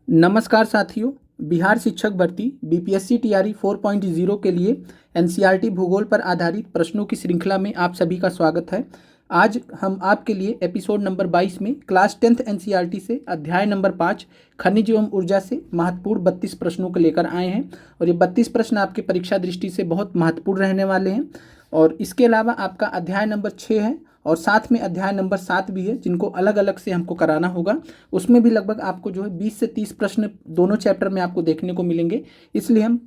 नमस्कार साथियों। बिहार शिक्षक भर्ती बीपीएससी टीआरई 4.0 के लिए एनसीईआरटी भूगोल पर आधारित प्रश्नों की श्रृंखला में आप सभी का स्वागत है। आज हम आपके लिए एपिसोड नंबर 22 में क्लास 10th एनसीईआरटी से अध्याय नंबर 5 खनिज एवं ऊर्जा से महत्वपूर्ण 32 प्रश्नों को लेकर आए हैं और ये 32 प्रश्न आपके परीक्षा दृष्टि से बहुत महत्वपूर्ण रहने वाले हैं। और इसके अलावा आपका अध्याय नंबर 6 है और साथ में अध्याय नंबर 7 भी है, जिनको अलग अलग से हमको कराना होगा। उसमें भी लगभग आपको जो है 20 से 30 प्रश्न दोनों चैप्टर में आपको देखने को मिलेंगे, इसलिए हम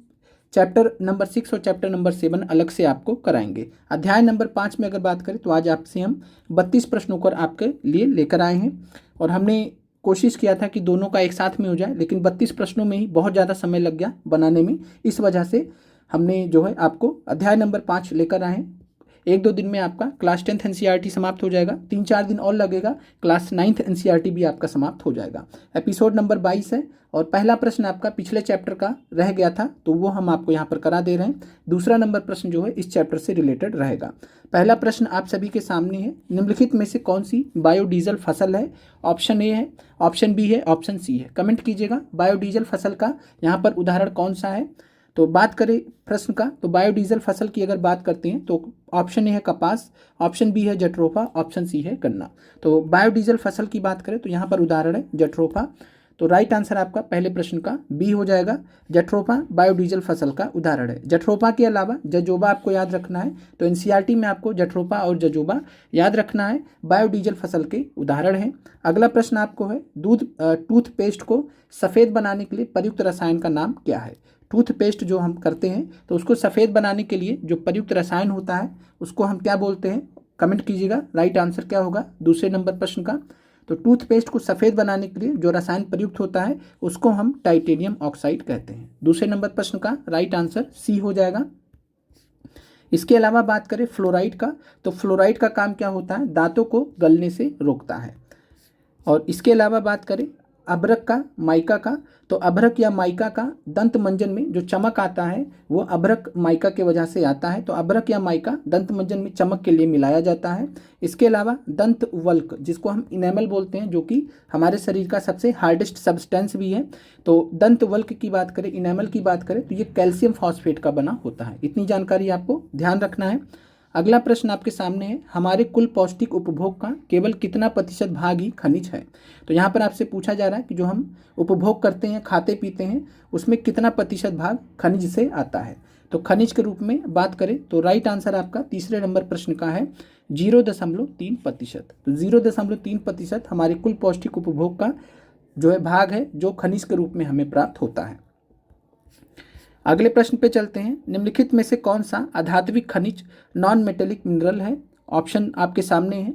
चैप्टर नंबर 6 और चैप्टर नंबर 7 अलग से आपको कराएंगे। अध्याय नंबर 5 में अगर बात करें तो आज आपसे हम 32 प्रश्नों को आपके लिए लेकर आए हैं और हमने कोशिश किया था कि दोनों का एक साथ में हो जाए, लेकिन 32 प्रश्नों में ही बहुत ज़्यादा समय लग गया बनाने में। इस वजह से हमने जो है आपको अध्याय नंबर 5 लेकर आए हैं। 1-2 दिन में आपका क्लास 10th एनसीईआरटी समाप्त हो जाएगा, 3-4 दिन और लगेगा, क्लास 9th एनसीईआरटी भी आपका समाप्त हो जाएगा। एपिसोड नंबर 22 है और पहला प्रश्न आपका पिछले चैप्टर का रह गया था तो वो हम आपको यहाँ पर करा दे रहे हैं। दूसरा नंबर प्रश्न जो है इस चैप्टर से रिलेटेड रहेगा। पहला प्रश्न आप सभी के सामने है, निम्नलिखित में से कौन सी बायोडीजल फसल है? ऑप्शन ए है, ऑप्शन बी है, ऑप्शन सी है। कमेंट कीजिएगा बायोडीजल फसल का यहाँ पर उदाहरण कौन सा है। तो बात करें प्रश्न का, तो बायोडीजल फसल की अगर बात करते हैं तो ऑप्शन ए है कपास, ऑप्शन बी है जट्रोफा, ऑप्शन सी है गन्ना। तो बायोडीजल फसल की बात करें तो यहाँ पर उदाहरण है जट्रोफा। तो राइट आंसर आपका पहले प्रश्न का बी हो जाएगा। जट्रोफा बायोडीजल फसल का उदाहरण है। जट्रोफा के अलावा जजोबा आपको याद रखना है, तो एनसीईआरटी में आपको जट्रोफा और जजोबा याद रखना है, बायोडीजल फसल के उदाहरण है। अगला प्रश्न आपको है, टूथपेस्ट को सफ़ेद बनाने के लिए प्रयुक्त रसायन का नाम क्या है? टूथपेस्ट जो हम करते हैं तो उसको सफ़ेद बनाने के लिए जो प्रयुक्त रसायन होता है उसको हम क्या बोलते हैं? कमेंट कीजिएगा राइट आंसर क्या होगा दूसरे नंबर प्रश्न का। तो टूथपेस्ट को सफ़ेद बनाने के लिए जो रसायन प्रयुक्त होता है उसको हम टाइटेनियम ऑक्साइड कहते हैं। दूसरे नंबर प्रश्न का राइट आंसर सी हो जाएगा। इसके अलावा बात करें फ्लोराइड का, तो फ्लोराइड का काम क्या होता है? दांतों को गलने से रोकता है। और इसके अलावा बात करें अभ्रक का, माइका का, तो अभ्रक या माइका का दंत मंजन में जो चमक आता है वो अभ्रक माइका के वजह से आता है। तो अभ्रक या माइका दंत मंजन में चमक के लिए मिलाया जाता है। इसके अलावा दंत वल्क जिसको हम इनेमल बोलते हैं, जो कि हमारे शरीर का सबसे हार्डेस्ट सब्सटेंस भी है, तो दंत वल्क की बात करें, इनेमल की बात करें तो ये कैल्शियम फॉस्फेट का बना होता है। इतनी जानकारी आपको ध्यान रखना है। अगला प्रश्न आपके सामने है, हमारे कुल पौष्टिक उपभोग का केवल कितना प्रतिशत भाग ही खनिज है? तो यहाँ पर आपसे पूछा जा रहा है कि जो हम उपभोग करते हैं, खाते पीते हैं, उसमें कितना प्रतिशत भाग खनिज से आता है? तो खनिज के रूप में बात करें तो राइट आंसर आपका तीसरे नंबर प्रश्न का है 0.3%। तो 0.3% हमारे कुल पौष्टिक उपभोग का जो है भाग है, जो खनिज के रूप में हमें प्राप्त होता है। अगले प्रश्न पे चलते हैं, निम्नलिखित में से कौन सा अधात्विक खनिज नॉन मेटेलिक मिनरल है? ऑप्शन आपके सामने है,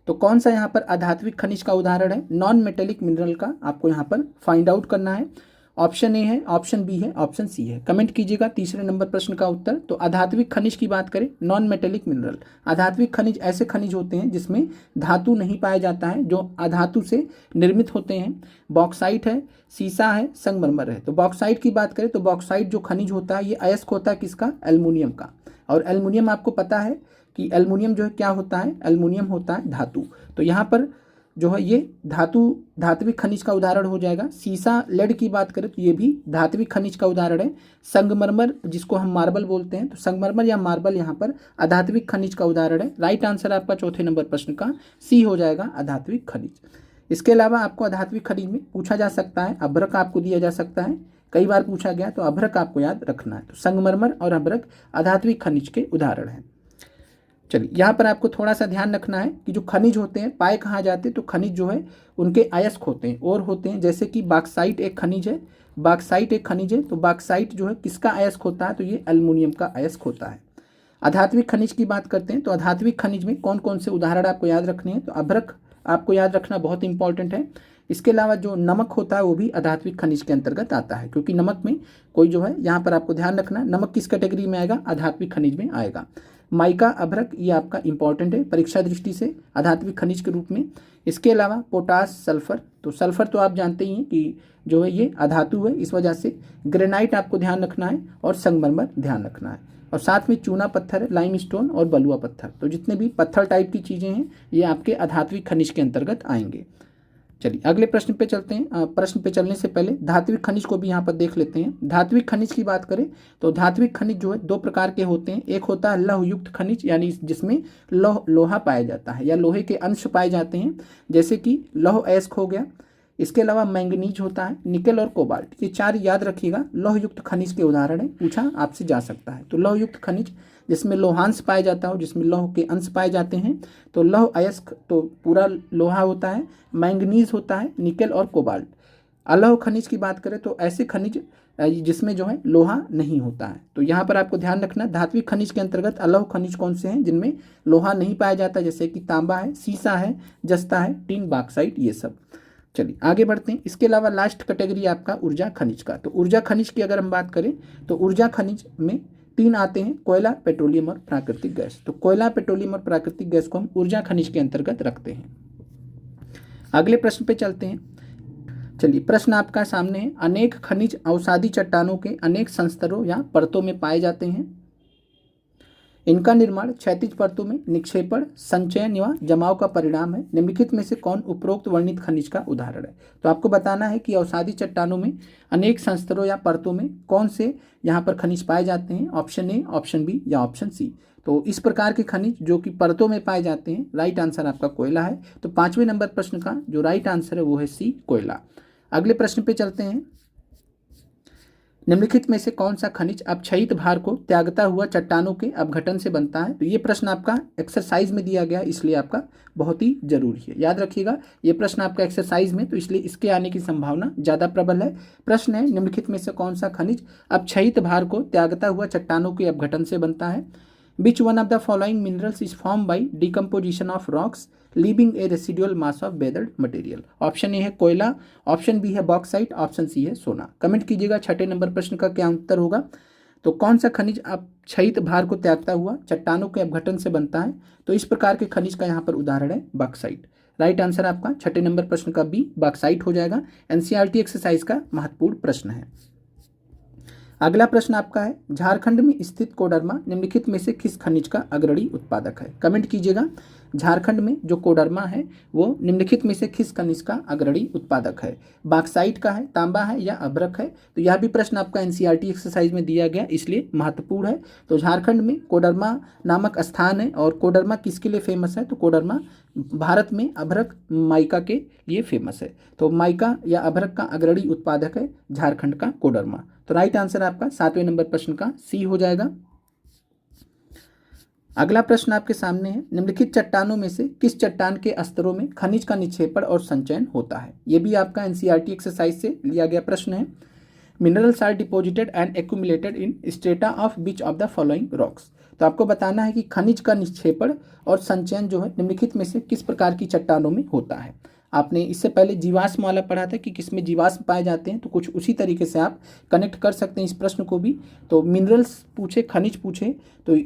तो कौन सा यहाँ पर अधात्विक खनिज का उदाहरण है? नॉन मेटेलिक मिनरल का आपको यहाँ पर फाइंड आउट करना है। ऑप्शन ए है, ऑप्शन बी है, ऑप्शन सी है। कमेंट कीजिएगा तीसरे नंबर प्रश्न का उत्तर। तो अधात्विक खनिज की बात करें, नॉन मेटेलिक मिनरल, अधात्विक खनिज ऐसे खनिज होते हैं जिसमें धातु नहीं पाया जाता है, जो अधातु से निर्मित होते हैं। बॉक्साइट है, सीसा है, संगमरमर है। तो बॉक्साइट की बात करें तो बॉक्साइट जो खनिज होता है ये अयस्क होता है किसका? एल्युमिनियम का। और एल्युमिनियम आपको पता है कि एल्युमिनियम जो है क्या होता है? एल्युमिनियम होता है धातु। तो यहाँ पर जो है ये धात्विक खनिज का उदाहरण हो जाएगा। सीसा लेड की बात करें तो ये भी धात्विक खनिज का उदाहरण है। संगमरमर जिसको हम मार्बल बोलते हैं, तो संगमरमर या मार्बल यहाँ पर अधात्विक खनिज का उदाहरण है। राइट आंसर आपका चौथे नंबर प्रश्न का सी हो जाएगा, अधात्विक खनिज। इसके अलावा आपको अधात्विक खनिज में पूछा जा सकता है, अभ्रक आपको दिया जा सकता है, कई बार पूछा गया, तो अभ्रक आपको याद रखना है। तो संगमरमर और अभ्रक अधात्विक खनिज के उदाहरण हैं। चलिए यहाँ पर आपको थोड़ा सा ध्यान रखना है कि जो खनिज होते हैं पाए कहाँ जाते हैं? तो खनिज जो है उनके अयस्क होते हैं और होते हैं, जैसे कि बॉक्साइट एक खनिज है, बॉक्साइट एक खनिज है। तो बॉक्साइट जो है किसका अयस्क होता है? तो ये एल्युमिनियम का अयस्क होता है। अधात्विक खनिज की बात करते हैं तो अधात्विक खनिज में कौन कौन से उदाहरण आपको याद रखने हैं? तो अभ्रक आपको याद रखना बहुत इंपॉर्टेंट है। इसके अलावा जो नमक होता है वो भी अधात्विक खनिज के अंतर्गत आता है, क्योंकि नमक में कोई जो है यहाँ पर आपको ध्यान रखना, नमक किस कैटेगरी में आएगा? अधात्विक खनिज में आएगा। माइका, अभ्रक ये आपका इंपॉर्टेंट है परीक्षा दृष्टि से अधात्विक खनिज के रूप में। इसके अलावा पोटास, सल्फर, तो सल्फर तो आप जानते ही हैं कि जो है ये अधातु है, इस वजह से ग्रेनाइट आपको ध्यान रखना है और संगमरमर ध्यान रखना है। और साथ में चूना पत्थर है, लाइम स्टोन और बलुआ पत्थर, तो जितने भी पत्थर टाइप की चीज़ें हैं ये आपके अधात्विक खनिज के अंतर्गत आएंगे। चलिए अगले प्रश्न पे चलते हैं। प्रश्न पे चलने से पहले धात्विक खनिज को भी यहाँ पर देख लेते हैं। धात्विक खनिज की बात करें तो धात्विक खनिज जो है दो प्रकार के होते हैं। एक होता है लौह युक्त खनिज, यानी जिसमें लोहा पाया जाता है या लोहे के अंश पाए जाते हैं, जैसे कि लौह अयस्क हो गया। इसके अलावा मैंगनीज होता है, निकेल और कोबाल्ट, ये चार याद रखिएगा लौह युक्त खनिज के उदाहरण है, पूछा आपसे जा सकता है। तो लौह युक्त खनिज जिसमें लोहांश पाया जाता हो, जिसमें लौह के अंश पाए जाते हैं, तो लौह अयस्क तो पूरा लोहा होता है, मैंगनीज होता है, निकेल और कोबाल्ट। अलौह खनिज की बात करें तो ऐसे खनिज जिसमें जो है लोहा नहीं होता है। तो यहाँ पर आपको ध्यान रखना, धात्विक खनिज के अंतर्गत अलौह खनिज कौन से हैं जिनमें लोहा नहीं पाया जाता, जैसे कि तांबा है, सीसा है, जस्ता है, टिन, बॉक्साइट, ये सब। चलिए आगे बढ़ते हैं। इसके अलावा लास्ट कैटेगरी आपका ऊर्जा खनिज का। तो ऊर्जा खनिज की अगर हम बात करें तो ऊर्जा खनिज में तीन आते हैं, कोयला, पेट्रोलियम और प्राकृतिक गैस। तो कोयला, पेट्रोलियम और प्राकृतिक गैस को हम ऊर्जा खनिज के अंतर्गत रखते हैं। अगले प्रश्न पे चलते हैं। चलिए प्रश्न आपका सामने है। अनेक खनिज अवसादी चट्टानों के अनेक संस्तरों या परतों में पाए जाते हैं। इनका निर्माण क्षैतिज परतों में निक्षेपण, संचयन या जमाव का परिणाम है। निम्नलिखित में से कौन उपरोक्त वर्णित खनिज का उदाहरण है? तो आपको बताना है कि अवसादी चट्टानों में अनेक संस्तरों या परतों में कौन से यहाँ पर खनिज पाए जाते हैं। ऑप्शन ए, ऑप्शन बी या ऑप्शन सी। तो इस प्रकार के खनिज जो कि परतों में पाए जाते हैं, राइट आंसर आपका कोयला है। तो 5वें नंबर प्रश्न का जो राइट आंसर है वो है सी, कोयला। अगले प्रश्न पे चलते हैं। निम्नलिखित में से कौन सा खनिज अपक्षयित भार को त्यागता हुआ चट्टानों के अपघटन से बनता है? तो ये प्रश्न आपका एक्सरसाइज में दिया गया, इसलिए आपका बहुत ही जरूरी है, याद रखिएगा। ये प्रश्न आपका एक्सरसाइज में, तो इसलिए इसके आने की संभावना ज़्यादा प्रबल है। प्रश्न है निम्नलिखित में से कौन सा खनिज अपक्षयित भार को त्यागता हुआ चट्टानों के अपघटन से बनता है? Which one of the following minerals is formed by decomposition of rocks leaving a residual mass of weathered material? Option A है कोयला, ऑप्शन बी है बॉक्साइट, ऑप्शन सी है सोना। कमेंट कीजिएगा 6ठे नंबर प्रश्न का क्या उत्तर होगा। तो कौन सा खनिज अपक्षयित भार को त्यागता हुआ चट्टानों के अपघटन से बनता है? तो इस प्रकार के खनिज का यहाँ पर उदाहरण है बॉक्साइट। राइट आंसर आपका 6ठे नंबर प्रश्न का बी, बॉक्साइट हो जाएगा। एनसीईआरटी एक्सरसाइज का महत्वपूर्ण प्रश्न है। अगला प्रश्न आपका है, झारखंड में स्थित कोडरमा निम्नलिखित में से किस खनिज का अग्रणी उत्पादक है? कमेंट कीजिएगा, झारखंड में जो कोडरमा है वो निम्नलिखित में से किस खनिज का अग्रणी उत्पादक है? बॉक्साइट का है, तांबा है या अभ्रक है? तो यह भी प्रश्न आपका एनसीईआरटी एक्सरसाइज में दिया गया, इसलिए महत्वपूर्ण है। तो झारखंड में कोडरमा नामक स्थान है, और कोडरमा किसके लिए फेमस है? तो कोडरमा भारत में अभ्रक माइका के लिए फेमस है। तो माइका या अभ्रक का अग्रणी उत्पादक है झारखंड का कोडरमा। तो राइट आंसर आपका 7वें नंबर प्रश्न का सी हो जाएगा। अगला प्रश्न आपके सामने है, निम्नलिखित चट्टानों में से किस चट्टान के स्तरों में खनिज का निक्षेपण और संचयन होता है? यह भी आपका एनसीईआरटी एक्सरसाइज से लिया गया प्रश्न है। Minerals are deposited and accumulated in strata of which of the following rocks. तो आपको बताना है कि खनिज का निक्षेपण और संचयन जो है निम्नलिखित में से किस प्रकार की चट्टानों में होता है। आपने इससे पहले जीवाश्म वाला पढ़ा था कि किसमें जीवाश्म पाए जाते हैं, तो कुछ उसी तरीके से आप कनेक्ट कर सकते हैं इस प्रश्न को भी। तो मिनरल्स पूछे, खनिज पूछे तो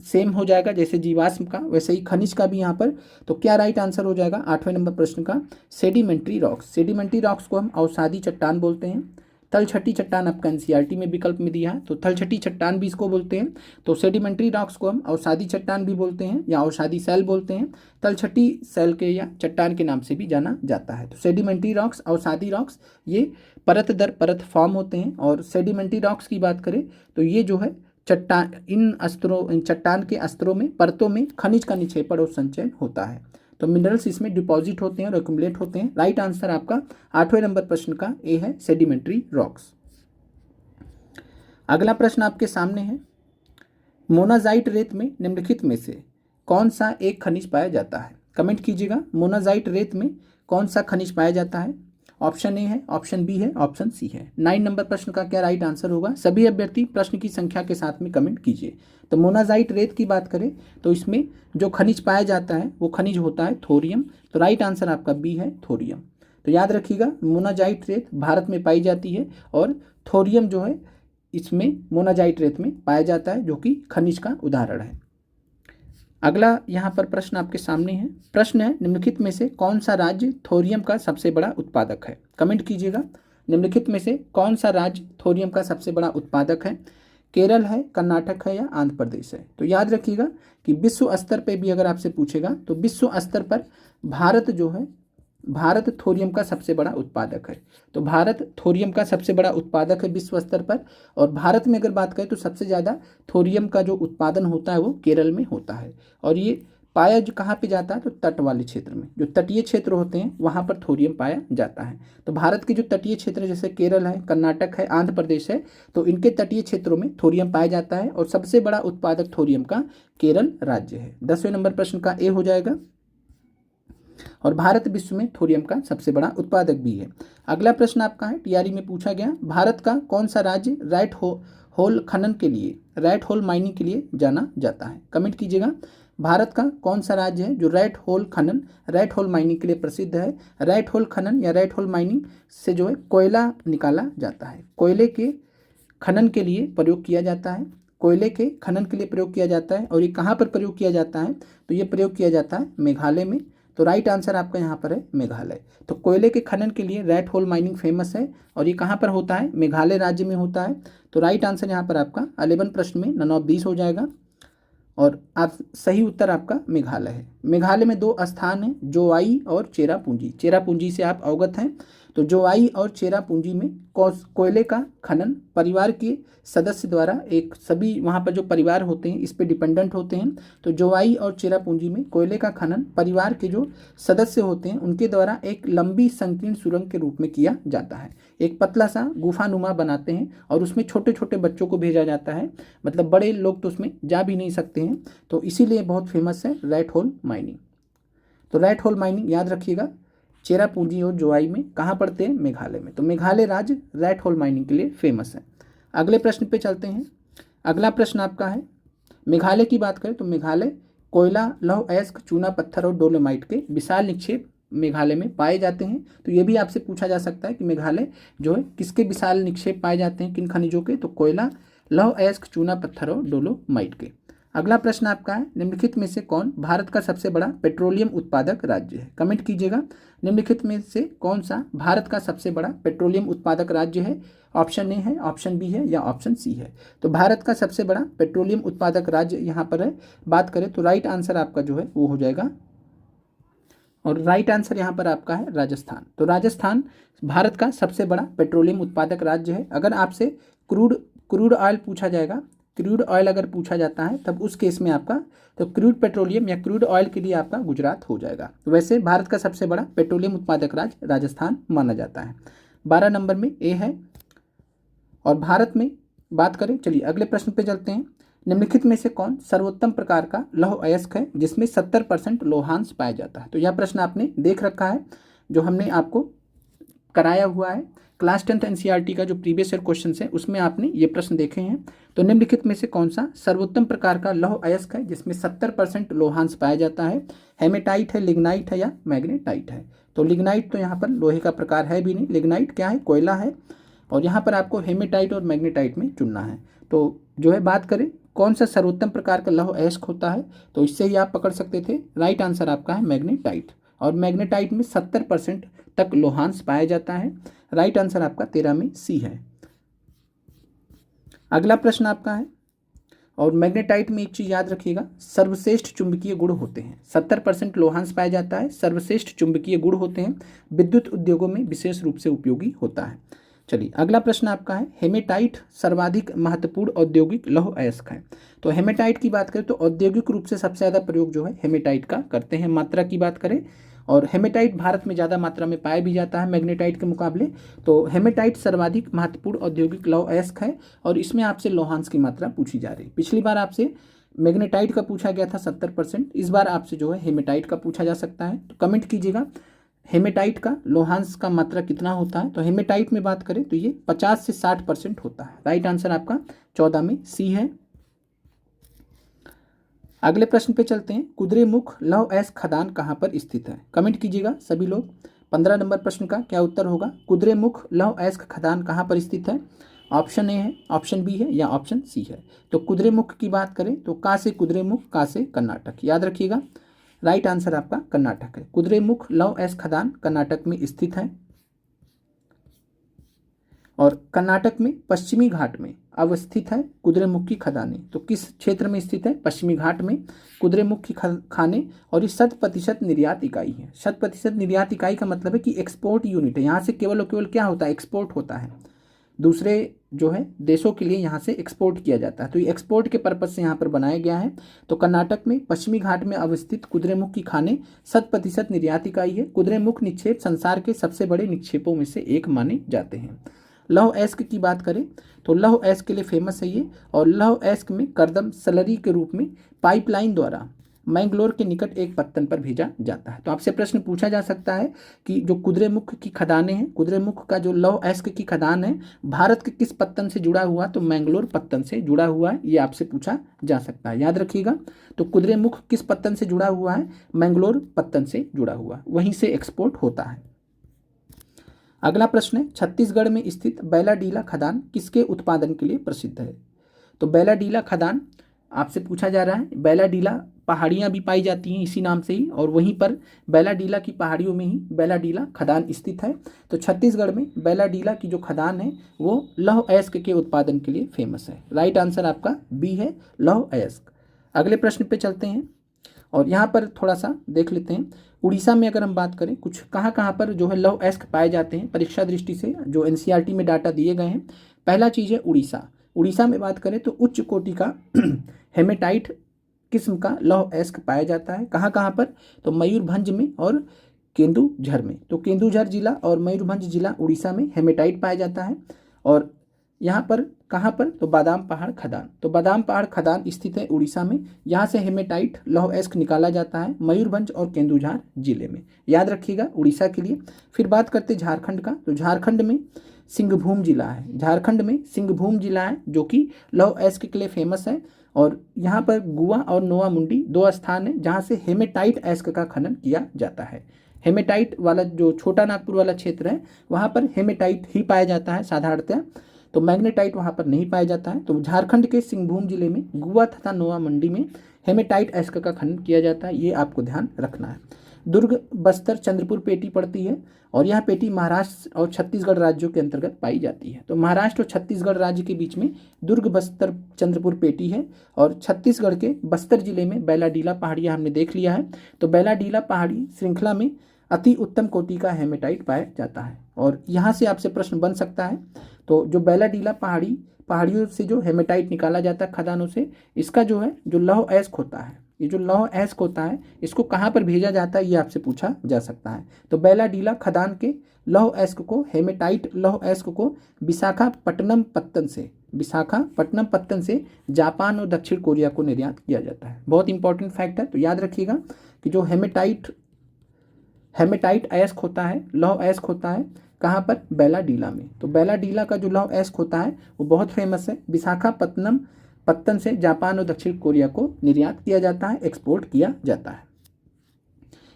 सेम हो जाएगा, जैसे जीवाश्म का वैसे ही खनिज का भी यहाँ पर। तो क्या राइट आंसर हो जाएगा 8वें नंबर प्रश्न का? Sedimentary rocks. सेडिमेंट्री रॉक्स को हम अवसादी चट्टान बोलते हैं। तलछटी चट्टान आपका एनसीईआरटी में विकल्प में दिया है, तो तलछटी चट्टान भी इसको बोलते हैं। तो सेडिमेंट्री रॉक्स को हम अवसादी चट्टान भी बोलते हैं या अवसादी सेल बोलते हैं। तलछटी सेल के या चट्टान के नाम से भी जाना जाता है। तो सेडिमेंट्री रॉक्स, अवसादी रॉक्स, ये परत दर परत फॉर्म होते हैं। और सेडिमेंट्री रॉक्स की बात करें तो ये जो है चट्टान, इन चट्टान के स्तरों में, परतों में खनिज का निक्षेपण और संचयन होता है। तो मिनरल्स इसमें डिपॉजिट होते हैं और एक्यूमुलेट होते हैं। राइट आंसर आपका 8वें नंबर प्रश्न का ए है, सेडिमेंट्री रॉक्स। अगला प्रश्न आपके सामने है, मोनाजाइट रेत में निम्नलिखित में से कौन सा एक खनिज पाया जाता है? कमेंट कीजिएगा, मोनाजाइट रेत में कौन सा खनिज पाया जाता है? ऑप्शन ए है, ऑप्शन बी है, ऑप्शन सी है। 9 नंबर प्रश्न का क्या राइट आंसर होगा? सभी अभ्यर्थी प्रश्न की संख्या के साथ में कमेंट कीजिए। तो मोनाजाइट रेत की बात करें तो इसमें जो खनिज पाया जाता है वो खनिज होता है थोरियम। तो राइट आंसर आपका बी है, थोरियम। तो याद रखिएगा, मोनाजाइट रेत भारत में पाई जाती है और थोरियम जो है इसमें मोनाजाइट रेत में पाया जाता है, जो कि खनिज का उदाहरण है। अगला यहाँ पर प्रश्न आपके सामने है। प्रश्न है, निम्नलिखित में से कौन सा राज्य थोरियम का सबसे बड़ा उत्पादक है? कमेंट कीजिएगा, निम्नलिखित में से कौन सा राज्य थोरियम का सबसे बड़ा उत्पादक है? केरल है, कर्नाटक है या आंध्र प्रदेश है? तो याद रखिएगा कि विश्व स्तर पे भी अगर आपसे पूछेगा तो विश्व स्तर पर भारत जो है भारत थोरियम का सबसे बड़ा उत्पादक है। तो भारत थोरियम का सबसे बड़ा उत्पादक है विश्व स्तर पर। और भारत में अगर बात करें तो सबसे ज़्यादा थोरियम का जो उत्पादन होता है वो केरल में होता है। और ये पाया जो कहाँ पे जाता है, तो तट वाले क्षेत्र में, जो तटीय क्षेत्र होते हैं वहाँ पर थोरियम पाया जाता है। तो भारत के जो तटीय क्षेत्र जैसे केरल है, कर्नाटक है, आंध्र प्रदेश है, तो इनके तटीय क्षेत्रों में थोरियम पाया जाता है और सबसे बड़ा उत्पादक थोरियम का केरल राज्य है। 10वें नंबर प्रश्न का ए हो जाएगा। और भारत विश्व में थोरियम का सबसे बड़ा उत्पादक भी है। अगला प्रश्न आपका है, टीआरई में पूछा गया, भारत का कौन सा राज्य होल खनन के लिए, रैट होल माइनिंग के लिए जाना जाता है? कमेंट कीजिएगा। भारत का कौन सा राज्य है जो रैट होल माइनिंग के लिए प्रसिद्ध है? रैट होल खनन या रैट होल माइनिंग से जो है कोयला निकाला जाता है, कोयले के खनन के लिए प्रयोग किया जाता है, कोयले के खनन के लिए प्रयोग किया जाता है। और ये कहाँ पर प्रयोग किया जाता है? तो ये प्रयोग किया जाता है मेघालय में। तो राइट आंसर आपका यहाँ पर है मेघालय। तो कोयले के खनन के लिए रैट होल माइनिंग फेमस है और ये कहाँ पर होता है? मेघालय राज्य में होता है। तो राइट आंसर यहाँ पर आपका 11 प्रश्न में नन ऑफ 20 हो जाएगा और आप सही उत्तर आपका मेघालय है। मेघालय में 2 स्थान हैं, जोवाई और चेरापूंजी। चेरापूंजी से आप अवगत हैं। तो जोवाई और चेरापूंजी में कोयले का खनन परिवार के सदस्य द्वारा, एक सभी वहाँ पर जो परिवार होते हैं इस पे डिपेंडेंट होते हैं। तो जोवाई और चेरापूंजी में कोयले का खनन परिवार के जो सदस्य होते हैं उनके द्वारा एक लंबी संकीर्ण सुरंग के रूप में किया जाता है। एक पतला सा गुफानुमा बनाते हैं और उसमें छोटे छोटे बच्चों को भेजा जाता है, मतलब बड़े लोग तो उसमें जा भी नहीं सकते हैं। तो इसीलिए बहुत फेमस है रैट होल माइनिंग। तो रैट होल माइनिंग याद रखिएगा, चेरापूंजी और जोवाई में कहाँ पड़ते हैं? मेघालय में। तो मेघालय राज्य रैट होल माइनिंग के लिए फेमस है। अगले प्रश्न पे चलते हैं। अगला प्रश्न आपका है, मेघालय की बात करें तो मेघालय कोयला, लौह अयस्क, चूना पत्थर और डोलोमाइट के विशाल निक्षेप मेघालय में पाए जाते हैं। तो ये भी आपसे पूछा जा सकता है कि मेघालय जो है किसके विशाल निक्षेप पाए जाते हैं, किन खनिजों के? तो कोयला, लौह अयस्क, चूना पत्थर और डोलोमाइट के। अगला प्रश्न आपका है, निम्नलिखित में से कौन भारत का सबसे बड़ा पेट्रोलियम उत्पादक राज्य है? कमेंट कीजिएगा। निम्नलिखित में से कौन सा भारत का सबसे बड़ा पेट्रोलियम उत्पादक राज्य है? ऑप्शन ए है, ऑप्शन बी है या ऑप्शन सी है? तो भारत का सबसे बड़ा पेट्रोलियम उत्पादक राज्य यहाँ पर है, बात करें तो राइट आंसर आपका जो है वो हो जाएगा। और राइट आंसर यहाँ पर आपका है राजस्थान। तो राजस्थान भारत का सबसे बड़ा पेट्रोलियम उत्पादक राज्य है। अगर आपसे क्रूड ऑयल पूछा जाएगा, क्रूड ऑयल अगर पूछा जाता है तब उस केस में आपका तो क्रूड पेट्रोलियम या क्रूड ऑयल के लिए आपका गुजरात हो जाएगा। तो वैसे भारत का सबसे बड़ा पेट्रोलियम उत्पादक राज्य राजस्थान माना जाता है। 12 नंबर में ए है। और भारत में बात करें, चलिए अगले प्रश्न पे चलते हैं। निम्नलिखित में से कौन सर्वोत्तम प्रकार का लौह अयस्क है जिसमें 70% लोहांश पाया जाता है? तो यह प्रश्न आपने देख रखा है, जो हमने आपको कराया हुआ है क्लास 10th एनसीईआरटी का जो प्रीवियस ईयर क्वेश्चन है उसमें आपने ये प्रश्न देखे हैं। तो निम्नलिखित में से कौन सा सर्वोत्तम प्रकार का लौह अयस्क है जिसमें 70% लोहांश पाया जाता है? हेमेटाइट है, लिग्नाइट है या मैग्नेटाइट है? तो लिग्नाइट तो यहाँ पर लोहे का प्रकार है भी नहीं, लिग्नाइट क्या है? कोयला है। और यहाँ पर आपको हेमेटाइट और मैग्नेटाइट में चुनना है। तो जो है बात करें कौन सा सर्वोत्तम प्रकार का लौह अयस्क होता है, तो इससे ही आप पकड़ सकते थे। राइट आंसर आपका है मैग्नेटाइट। और मैग्नेटाइट में 70% तक लोहांश पाया जाता है। राइट आंसर आपका 13 में सी है। अगला प्रश्न आपका है, और मैग्नेटाइट में एक चीज़ याद रखिएगा, सर्वश्रेष्ठ चुंबकीय गुण होते हैं। 70% लोहांश पाया जाता है, सर्वश्रेष्ठ चुंबकीय गुण होते हैं, विद्युत उद्योगों में विशेष रूप से उपयोगी होता है। चलिए अगला प्रश्न आपका है, हेमेटाइट सर्वाधिक महत्वपूर्ण औद्योगिक लौह अयस्क है। तो हेमेटाइट की बात करें तो औद्योगिक रूप से सबसे ज़्यादा प्रयोग जो है हेमेटाइट का करते हैं। मात्रा की बात करें और हेमेटाइट भारत में ज़्यादा मात्रा में पाया भी जाता है मैग्नेटाइट के मुकाबले। तो हेमेटाइट सर्वाधिक महत्वपूर्ण औद्योगिक लौह अयस्क है और इसमें आपसे लोहांश की मात्रा पूछी जा रही है। पिछली बार आपसे मैग्नेटाइट का पूछा गया था 70%, इस बार आपसे जो है हेमेटाइट का पूछा जा सकता है। तो कमेंट कीजिएगा हेमेटाइट का लोहांश का मात्रा कितना होता है। तो हेमेटाइट में बात करें तो ये 50 से 60% होता है। राइट आंसर आपका 14 में सी है। अगले प्रश्न पे चलते हैं, कुद्रेमुख लौह अयस्क खदान कहाँ पर स्थित है? कमेंट कीजिएगा सभी लोग। 15 नंबर प्रश्न का क्या उत्तर होगा? कुद्रेमुख लौह अयस्क खदान कहाँ पर स्थित है? ऑप्शन ए है, ऑप्शन बी है या ऑप्शन सी है? तो कुद्रेमुख की बात करें तो का से कुद्रेमुख, का से कर्नाटक, याद रखिएगा। राइट आंसर आपका कर्नाटक है। कुद्रेमुख लौह अयस्क खदान कर्नाटक में स्थित है। और कर्नाटक में पश्चिमी घाट में अवस्थित है कुद्रेमुख की खदानें। तो किस क्षेत्र में स्थित है? पश्चिमी घाट में कुद्रेमुख की खाने, और ये 100% निर्यात इकाई है। 100% निर्यात इकाई का मतलब है कि एक्सपोर्ट यूनिट है, यहाँ से केवल और केवल क्या होता है? एक्सपोर्ट होता है, दूसरे जो है देशों के लिए यहाँ से एक्सपोर्ट किया जाता है। तो ये एक्सपोर्ट के पर्पज से यहाँ पर बनाया गया है। तो कर्नाटक में पश्चिमी घाट में अवस्थित कुद्रेमुख की खाने 100% निर्यात इकाई है। कुद्रेमुख निक्षेप संसार के सबसे बड़े निक्षेपों में से एक माने जाते हैं। लौह अयस्क की बात करें तो लौह अयस्क के लिए फेमस है ये, और लौह अयस्क में करदम स्लरी के रूप में पाइपलाइन द्वारा मैंगलोर के निकट एक पत्तन पर भेजा जाता है। तो आपसे प्रश्न पूछा जा सकता है कि जो कुद्रेमुख की खदानें हैं, कुद्रेमुख का जो लौह अयस्क की खदान है, भारत के किस पत्तन से जुड़ा हुआ? तो मैंगलोर पत्तन से जुड़ा हुआ है, ये आपसे पूछा जा सकता है, याद रखिएगा। तो कुद्रेमुख किस पत्तन से जुड़ा हुआ है? मैंगलोर पत्तन से जुड़ा हुआ, वहीं से एक्सपोर्ट होता है। अगला प्रश्न है, छत्तीसगढ़ में स्थित बैलाडीला खदान किसके उत्पादन के लिए प्रसिद्ध है? तो बैलाडीला खदान आपसे पूछा जा रहा है, बैलाडीला पहाड़ियाँ भी पाई जाती हैं इसी नाम से ही, और वहीं पर बैलाडीला की पहाड़ियों में ही बैलाडीला खदान स्थित है। तो छत्तीसगढ़ में बैलाडीला की जो खदान है वो लौह अयस्क के उत्पादन के लिए फेमस है। राइट आंसर आपका बी है, लौह अयस्क। अगले प्रश्न पे चलते हैं, और यहाँ पर थोड़ा सा देख लेते हैं। उड़ीसा में अगर हम बात करें, कुछ कहाँ कहाँ पर जो है लौह अयस्क पाए जाते हैं परीक्षा दृष्टि से, जो एनसीईआरटी में डाटा दिए गए हैं। पहला चीज़ है उड़ीसा। उड़ीसा में बात करें तो उच्च कोटि का हेमेटाइट किस्म का लौह अयस्क पाया जाता है। कहाँ कहाँ पर? तो मयूरभंज में और केंदुझर में। तो केंदुझर जिला और मयूरभंज जिला उड़ीसा में हेमेटाइट पाया जाता है। और यहाँ पर कहाँ पर? तो बादाम पहाड़ खदान। तो बादाम पहाड़ खदान स्थित है उड़ीसा में, यहाँ से हेमेटाइट लौह अयस्क निकाला जाता है मयूरभंज और केंदुझर जिले में, याद रखिएगा उड़ीसा के लिए। फिर बात करते झारखंड का, तो झारखंड में सिंहभूम जिला है। झारखंड में सिंहभूम जिला है जो कि लौह अयस्क के लिए फेमस है, और यहाँ पर गुआ और नोआ मुंडी दो स्थान है जहाँ से हेमेटाइट अयस्क का खनन किया जाता है। हेमेटाइट वाला जो छोटा नागपुर वाला क्षेत्र है वहाँ पर हेमेटाइट ही पाया जाता है साधारणतः, तो मैग्नेटाइट वहाँ पर नहीं पाया जाता है। तो झारखंड के सिंहभूम जिले में गुआ तथा नोआ मंडी में हेमेटाइट अयस्क का खनन किया जाता है, ये आपको ध्यान रखना है। दुर्ग, बस्तर, चंद्रपुर पेटी पड़ती है, और यह पेटी महाराष्ट्र और छत्तीसगढ़ राज्यों के अंतर्गत पाई जाती है। तो महाराष्ट्र और छत्तीसगढ़ राज्य के बीच में दुर्ग, बस्तर, चंद्रपुर पेटी है, और छत्तीसगढ़ के बस्तर जिले में बैलाडीला पहाड़ियाँ हमने देख लिया है। तो बैलाडीला पहाड़ी श्रृंखला में अति उत्तम कोटि का हेमेटाइट पाया जाता है, और यहाँ से आपसे प्रश्न बन सकता है। तो जो बैलाडीला पहाड़ियों से जो हेमेटाइट निकाला जाता है खदानों से, इसका जो है जो लौह अयस्क होता है, ये जो लौह अयस्क होता है इसको कहाँ पर भेजा जाता है ये आपसे पूछा जा सकता है। तो बैलाडीला खदान के लौह अयस्क को, हेमेटाइट लौह अयस्क को विशाखापट्टनम पत्तन से जापान और दक्षिण कोरिया को निर्यात किया जाता है। बहुत इंपॉर्टेंट फैक्ट है, तो याद रखिएगा कि जो हेमेटाइट अयस्क होता है, लौह अयस्क होता है कहाँ पर? बैलाडीला में। तो बैलाडीला का जो लौह अयस्क होता है वो बहुत फेमस है। विशाखापट्टनम पत्तन से जापान और दक्षिण कोरिया को निर्यात किया जाता है, एक्सपोर्ट किया जाता है।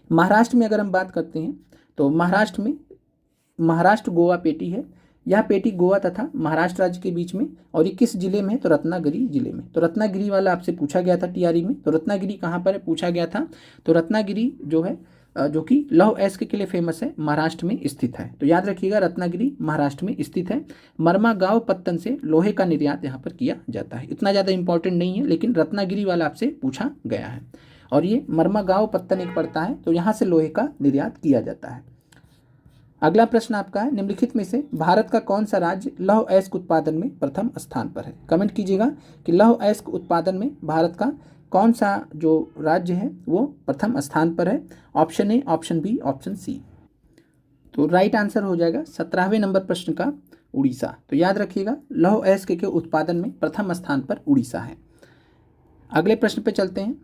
महाराष्ट्र में अगर हम बात करते हैं तो महाराष्ट्र में महाराष्ट्र गोवा पेटी है। यह पेटी गोवा तथा महाराष्ट्र राज्य के बीच में, और ये किस जिले में है? तो रत्नागिरी जिले में। तो रत्नागिरी वाला आपसे पूछा गया था टीआरई में, तो रत्नागिरी कहाँ पर है पूछा गया था। तो रत्नागिरी जो है जो कि लौह अयस्क के लिए फेमस है, महाराष्ट्र में स्थित है। तो याद रखिएगा रत्नागिरी महाराष्ट्र में स्थित है। मरमा गांव पत्तन से लोहे का निर्यात यहाँ पर किया जाता है। इतना ज़्यादा इंपॉर्टेंट नहीं है, लेकिन रत्नागिरी वाला आपसे पूछा गया है, और ये मरमा गांव पत्तन एक पड़ता है, तो यहाँ से लोहे का निर्यात किया जाता है। अगला प्रश्न आपका है, निम्नलिखित में से भारत का कौन सा राज्य लौह अयस्क उत्पादन में प्रथम स्थान पर है? कमेंट कीजिएगा कि लौह अयस्क उत्पादन में भारत का कौन सा जो राज्य है वो प्रथम स्थान पर है? Option A, option B, option C. तो राइट आंसर हो जाएगा 17वें नंबर प्रश्न का उड़ीसा। तो याद रखिएगा लौह अयस्क के उत्पादन में प्रथम स्थान पर उड़ीसा है। अगले प्रश्न पे चलते हैं।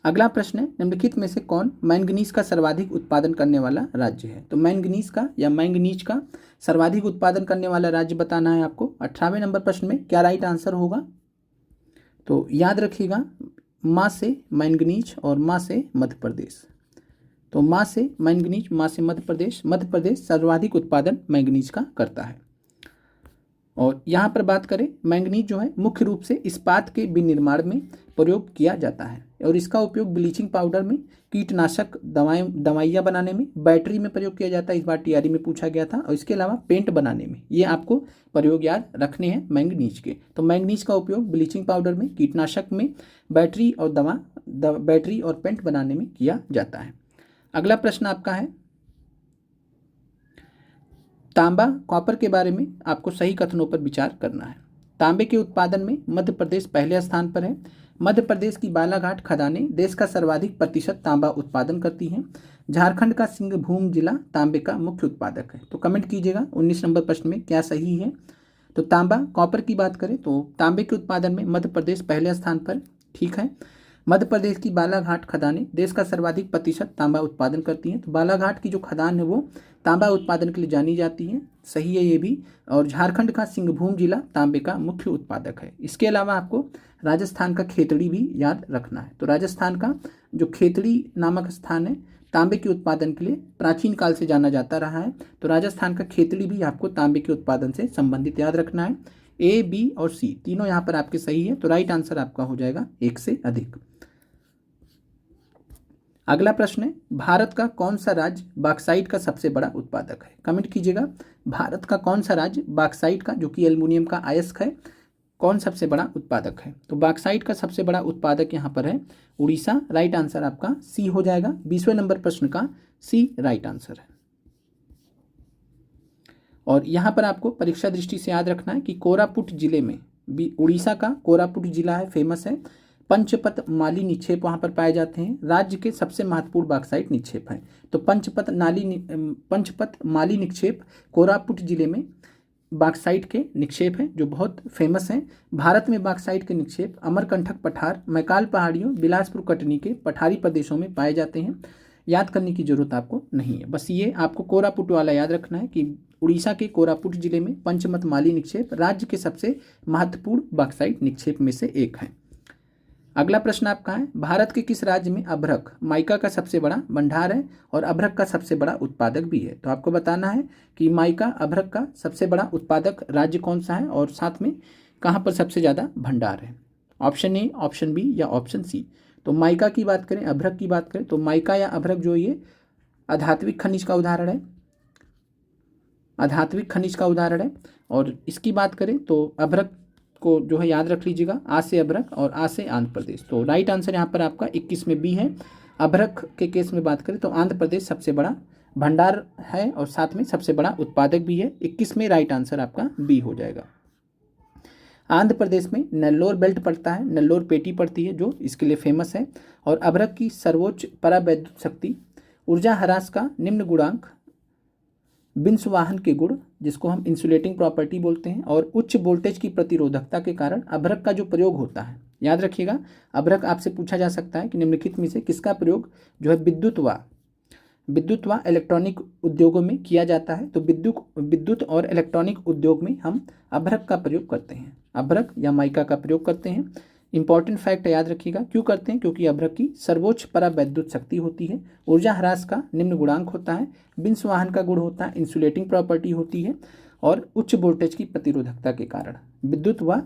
अगला प्रश्न है, निम्नलिखित में से कौन मैंगनीज का सर्वाधिक उत्पादन करने वाला राज्य है? तो मैंगनीज का या मैंगनीज का सर्वाधिक उत्पादन करने वाला राज्य बताना है आपको। 18वें नंबर प्रश्न में क्या राइट आंसर होगा? तो याद रखिएगा माँ से मैंगनीज और माँ से मध्य प्रदेश। तो माँ से मैंगनीज, माँ से मध्य प्रदेश। मध्य प्रदेश सर्वाधिक उत्पादन मैंगनीज का करता है। और यहाँ पर बात करें, मैंगनीज जो है मुख्य रूप से इस्पात के विनिर्माण में प्रयोग किया जाता है और इसका उपयोग ब्लीचिंग पाउडर में, कीटनाशक दवाइयाँ बनाने में, बैटरी में प्रयोग किया जाता है। इस बार टीआरई में पूछा गया था। और इसके अलावा पेंट बनाने में, ये आपको प्रयोग याद रखने हैं मैंगनीज के। तो मैंगनीज का उपयोग ब्लीचिंग पाउडर में, कीटनाशक में, बैटरी और पेंट बनाने में किया जाता है। अगला प्रश्न आपका है, तांबा कॉपर के बारे में आपको सही कथनों पर विचार करना है। तांबे के उत्पादन में मध्य प्रदेश पहले स्थान पर है। मध्य प्रदेश की बालाघाट खदानें देश का सर्वाधिक प्रतिशत तांबा उत्पादन करती हैं। झारखंड का सिंहभूम जिला तांबे का मुख्य उत्पादक है। तो कमेंट कीजिएगा 19 नंबर प्रश्न में क्या सही है। तो तांबा कॉपर की बात करें तो तांबे के उत्पादन में मध्य प्रदेश पहले स्थान पर, ठीक है। मध्य प्रदेश की बालाघाट खदानें देश का सर्वाधिक प्रतिशत तांबा उत्पादन करती हैं। तो बालाघाट की जो खदान है वो तांबा उत्पादन के लिए जानी जाती है, सही है ये भी। और झारखंड का सिंहभूम जिला तांबे का मुख्य उत्पादक है। इसके अलावा आपको राजस्थान का खेतड़ी भी याद रखना है। तो राजस्थान का जो खेतड़ी नामक स्थान है तांबे के उत्पादन के लिए प्राचीन काल से जाना जाता रहा है। तो राजस्थान का खेतड़ी भी आपको तांबे के उत्पादन से संबंधित याद रखना है। ए, बी और सी तीनों यहाँ पर आपके सही है। तो राइट आंसर आपका हो जाएगा 1 से अधिक। अगला प्रश्न है, भारत का कौन सा राज्य बॉक्साइट का सबसे बड़ा उत्पादक है। कमेंट कीजिएगा, भारत का कौन सा राज्य बॉक्साइट का, जो कि एल्युमिनियम का अयस्क है, कौन सबसे बड़ा उत्पादक है। तो बॉक्साइट का सबसे बड़ा उत्पादक यहाँ पर है उड़ीसा। राइट आंसर आपका सी हो जाएगा। 20वें नंबर प्रश्न का सी राइट आंसर है। और यहाँ पर आपको परीक्षा दृष्टि से याद रखना है कि कोरापुट जिले में भी, उड़ीसा का कोरापुट जिला है, फेमस है। पंचपत माली निक्षेप वहाँ पर पाए जाते हैं। राज्य के सबसे महत्वपूर्ण बॉक्साइट निक्षेप हैं। तो पंचपत माली निक्षेप कोरापुट जिले में बॉक्साइट के निक्षेप हैं जो बहुत फेमस हैं। भारत में बॉक्साइट के निक्षेप अमरकंटक पठार, मैकाल पहाड़ियों, बिलासपुर कटनी के पठारी प्रदेशों में पाए जाते हैं। याद करने की जरूरत आपको नहीं है, बस ये आपको कोरापुट वाला याद रखना है कि उड़ीसा के कोरापुट जिले में पंचमत माली निक्षेप राज्य के सबसे महत्वपूर्ण बॉक्साइट निक्षेप में से एक है। अगला प्रश्न आपका है, भारत के किस राज्य में अभ्रक माइका का सबसे बड़ा भंडार है और अभ्रक का सबसे बड़ा उत्पादक भी है। तो आपको बताना है कि माइका अभ्रक का सबसे बड़ा उत्पादक राज्य कौन सा है और साथ में कहाँ पर सबसे ज़्यादा भंडार है। ऑप्शन ए, ऑप्शन बी या ऑप्शन सी। तो माइका की बात करें, अभ्रक की बात करें तो माइका या अभ्रक जो ये आधात्विक खनिज का उदाहरण है, आधात्विक खनिज का उदाहरण है। और इसकी बात करें तो अभ्रक को जो है याद रख लीजिएगा, आ से अभ्रक और आ से आंध्र प्रदेश। तो राइट आंसर यहाँ पर आपका 21 में बी है। अभ्रक के केस में बात करें तो आंध्र प्रदेश सबसे बड़ा भंडार है और साथ में सबसे बड़ा उत्पादक भी है। 21 में राइट आंसर आपका बी हो जाएगा। आंध्र प्रदेश में नेल्लोर बेल्ट पड़ता है, नेल्लोर पेटी पड़ती है जो इसके लिए फेमस है। और अभ्रक की सर्वोच्च परावैद्युत शक्ति, ऊर्जा ह्रास का निम्न गुणांक, बिंसवाहन के गुण जिसको हम इंसुलेटिंग प्रॉपर्टी बोलते हैं, और उच्च वोल्टेज की प्रतिरोधकता के कारण अभ्रक का जो प्रयोग होता है, याद रखिएगा अभ्रक आपसे पूछा जा सकता है कि निम्नलिखित में से किसका प्रयोग जो है विद्युत व इलेक्ट्रॉनिक उद्योगों में किया जाता है। तो विद्युत और इलेक्ट्रॉनिक उद्योग में हम अभ्रक का प्रयोग करते हैं, अभ्रक या माइका का प्रयोग करते हैं। इंपॉर्टेंट फैक्ट याद रखिएगा, क्यों करते हैं, क्योंकि अभ्रक की सर्वोच्च परावैद्युत शक्ति होती है, ऊर्जा ह्रास का निम्न गुणांक होता है, बिंसवाहन का गुण होता है, इंसुलेटिंग प्रॉपर्टी होती है, और उच्च वोल्टेज की प्रतिरोधकता के कारण विद्युत व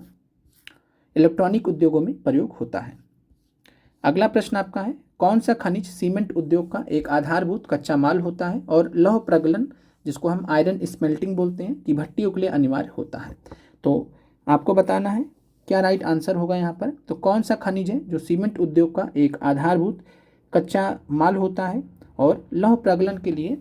इलेक्ट्रॉनिक उद्योगों में प्रयोग होता है। अगला प्रश्न आपका है, कौन सा खनिज सीमेंट उद्योग का एक आधारभूत कच्चा माल होता है और लौह प्रगलन जिसको हम आयरन स्मेल्टिंग बोलते हैं कि भट्टियों के लिए अनिवार्य होता है। तो आपको बताना है क्या राइट आंसर होगा यहाँ पर। तो कौन सा खनिज है जो सीमेंट उद्योग का एक आधारभूत कच्चा माल होता है और लौह प्रगलन के लिए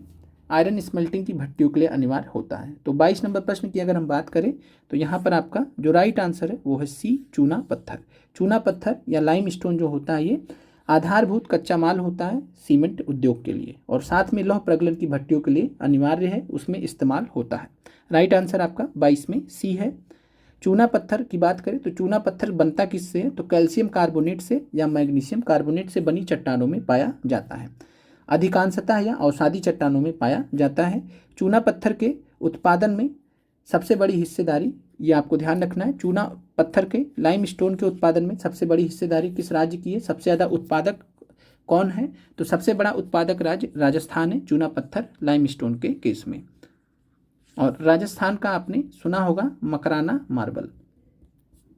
आयरन स्मेल्टिंग की भट्टियों के लिए अनिवार्य होता है। तो 22 नंबर प्रश्न की अगर हम बात करें तो यहाँ पर आपका जो राइट आंसर है वो है सी, चूना पत्थर। चूना पत्थर या लाइम स्टोन जो होता है ये आधारभूत कच्चा माल होता है सीमेंट उद्योग के लिए, और साथ में लौह प्रगलन की भट्टियों के लिए अनिवार्य है, उसमें इस्तेमाल होता है। राइट आंसर आपका 22 में सी है। चूना पत्थर की बात करें तो चूना पत्थर बनता किससे है, तो कैल्शियम कार्बोनेट से या मैग्नीशियम कार्बोनेट से बनी चट्टानों में पाया जाता है, अधिकांशतः या औषधि चट्टानों में पाया जाता है। चूना पत्थर के उत्पादन में सबसे बड़ी हिस्सेदारी, ये आपको ध्यान रखना है, चूना पत्थर के लाइम स्टोन के उत्पादन में सबसे बड़ी हिस्सेदारी किस राज्य की है, सबसे ज़्यादा उत्पादक कौन है, तो सबसे बड़ा उत्पादक राज्य राजस्थान है चूना पत्थर लाइम स्टोन के केस में। और राजस्थान का आपने सुना होगा मकराना मार्बल।